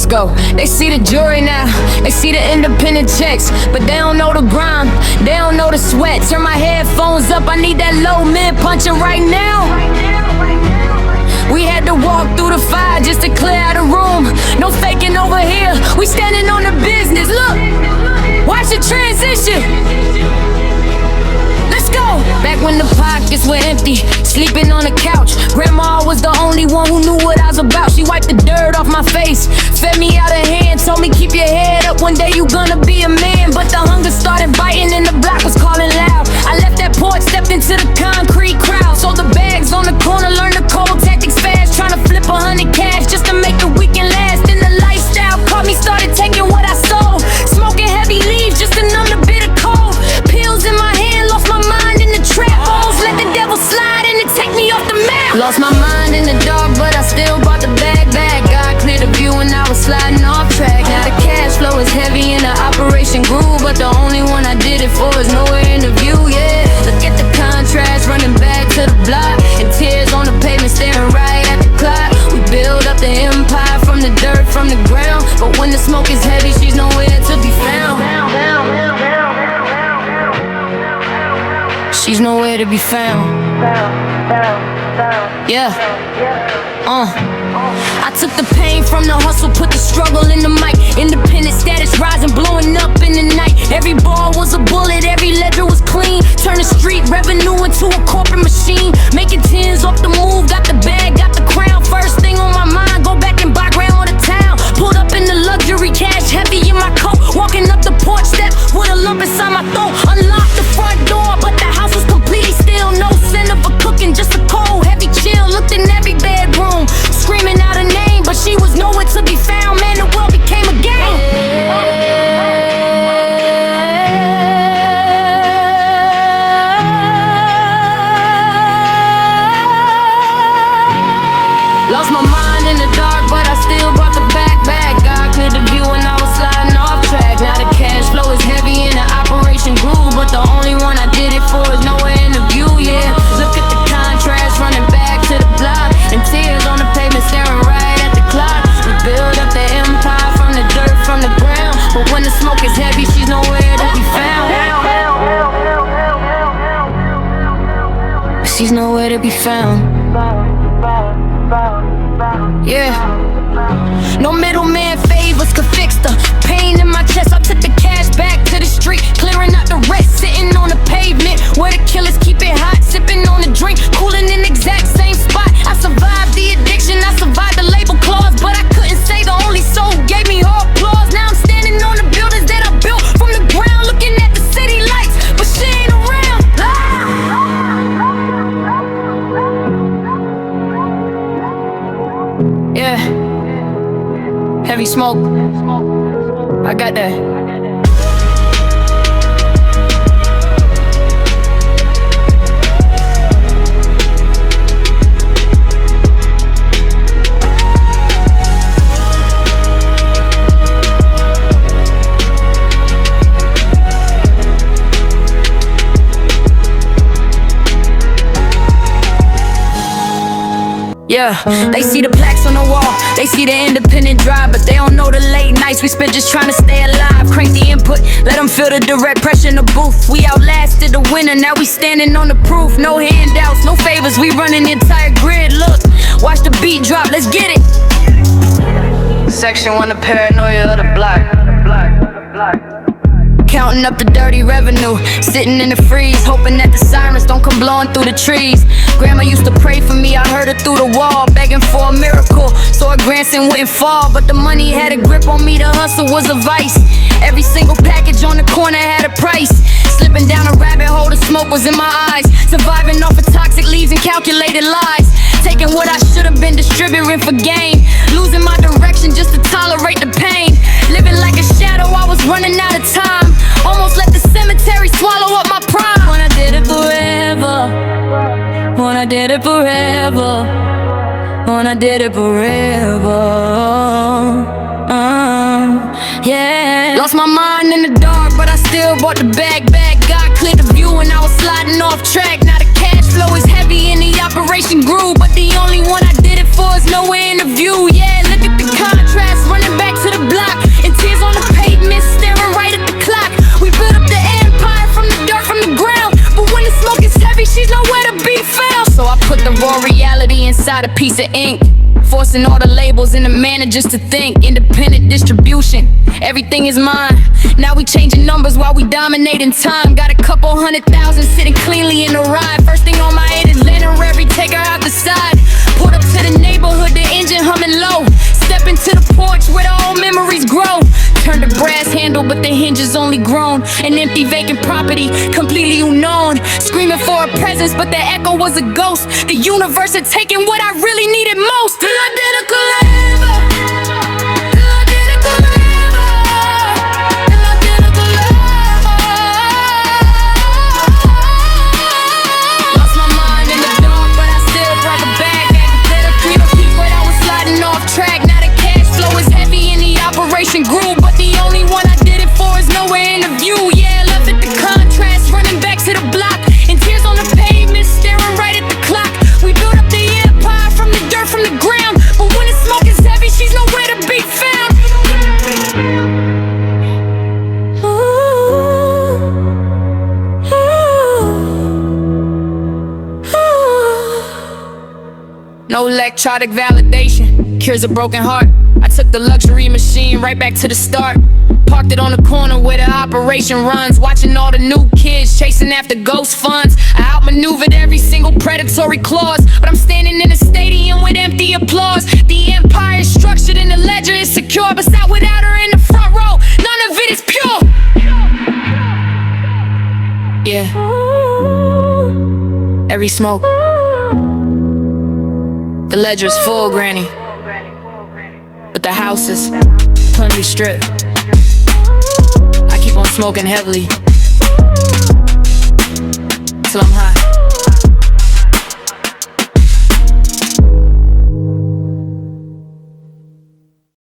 go. They see the jewelry now, they see the independent checks, but they don't know the grind, they don't know the sweat. Turn my headphones up, I need that low mid punching right now. We had to walk through the fire just to clear out the room. No faking over here, we standing on the business. Look, watch the transition. Let's go. Back when the pockets were empty, sleeping on the couch. Grandma was the only one who knew what I was about. She wiped the dirt off my face, fed me out of hand, told me keep your head up, one day you gonna be a man. But the hunger started biting and the block was calling loud. I left that porch, stepped into the concrete crowd. Sold the bags on the corner, learned the cold tactics fast. Trying to flip 100 cash just to make the weekend last. Then the lifestyle caught me, started taking what I sold. Smoking heavy leaves just to numb the bitter cold. Pills in my hand, lost my mind in the trap. Almost let the devil slide and it take me off the map. Lost my mind in the dark, but I still brought the bag back. God cleared the view and I was sliding off track. Now the cash flow is heavy and the operation grew, but the only one I did it for is nowhere in the view, yeah. Look at the contrast, running back to the block, and tears on the pavement, staring right at the clock. We build up the empire from the dirt, from the ground, but when the smoke is heavy, she's nowhere to be found. She's nowhere to be found. Yeah. I took the pain from the hustle, put the struggle in the mic. Independent status rising, blowing up in the night. Every ball was a bullet, every ledger was clean. Turn the street revenue into a corporate machine. Making tens off the move, got the bag, got the crown. First thing on my mind, go back and buy ground on the town. Pulled up in the luxury, cash heavy in my coat. Walking up the porch step with a lump inside my throat. Unlocked the front door, but the house was completely still. No scent of a cooking, just a cold, heavy chill. Looked in every bedroom, screaming out her name, but she was nowhere to be found. Man, the world became a game. Lost my mind in the dark, but I still brought the backpack. God cleared the view and I was sliding off track. Now the cash flow is heavy and the operation grew, but the only one I did it for is nowhere in the view, yeah. Look at the contrast, running back to the block, and tears on the pavement, staring right at the clock. We build up the empire from the dirt, from the ground, but when the smoke is heavy, she's nowhere to be found. She's nowhere to be found. Yeah. No middleman favors could fix the pain in my chest. I took the cash back to the street, clearing out the rest. Sitting on the pavement where the killers keep it hot, sipping on the drink, cooling in the exact same spot. I survived the addiction, I survived the label clause, but I couldn't say the only soul gave me her applause. Now I'm standing on the buildings that I built from the ground, looking at the city lights, but she ain't around. Yeah, heavy smoke, I got that. Yeah, they see the plaques on the wall, they see the independent drive, but they don't know the late nights we spent just trying to stay alive. Crank the input, let them feel the direct pressure in the booth. We outlasted the winner, now we standing on the proof. No handouts, no favors, we running the entire grid. Look, watch the beat drop, let's get it. Section 1, the paranoia of the block. Counting up the dirty revenue, sitting in the freeze, hoping that the sirens don't come blowing through the trees. Grandma used to pray for me, I heard her through the wall, begging for a miracle, so her grandson wouldn't fall. But the money had a grip on me, the hustle was a vice. Every single package on the corner had a price. Slipping down a rabbit hole, the smoke was in my eyes. Surviving off of toxic leaves and calculated lies. Taking what I should've been distributing for gain. Losing my direction just to tolerate the pain. Living like a shadow, I was running out of time. Almost let the cemetery swallow up my prime. When I did it forever, when I did it forever, when I did it forever, yeah. Lost my mind in the dark, but I still brought the bag back. God cleared the view and I was sliding off track. Now the cash flow is heavy and the operation grew, but the only one I did it for is nowhere in the view, yeah. Look at the contrast, running back to piece of ink. Forcing all the labels and the managers to think. Independent distribution, everything is mine. Now we changing numbers while we dominating time. Got a couple 100,000 sitting cleanly in the ride. First thing on my head is Lena Revy, take her out the side. Pulled up to the neighborhood, the engine humming low. Step into the porch where the old memories grow. Turned the brass handle, but the hinges only grown. An empty vacant property, completely unknown. Screaming for a presence, but the echo was a ghost. The universe had taken what I really needed most. Identical ever. Identical ever. Identical ever. Lost my mind in the dark, but I still brought it back. Had to clear the peak when I was sliding off track. Now the cash flow is heavy and the operation grew, but the only one I did it for is nowhere in the view. Yeah, left at the contrast, running back to the block, and tears on the pavement, staring right at the clock. We built up the empire from the dirt, from the ground, but when the smoke is heavy, she's nowhere to be found. No electronic validation cures a broken heart. I took the luxury machine right back to the start. Parked it on the corner where the operation runs. Watching all the new kids chasing after ghost funds. I outmaneuvered every single predatory clause, but I'm standing in a stadium with empty applause. The empire is structured and the ledger is secure, but sat without her in the front row, none of it is pure. Yeah. Every smoke, the ledger's full, granny, but the house is plenty stripped. I keep on smoking heavily till I'm high.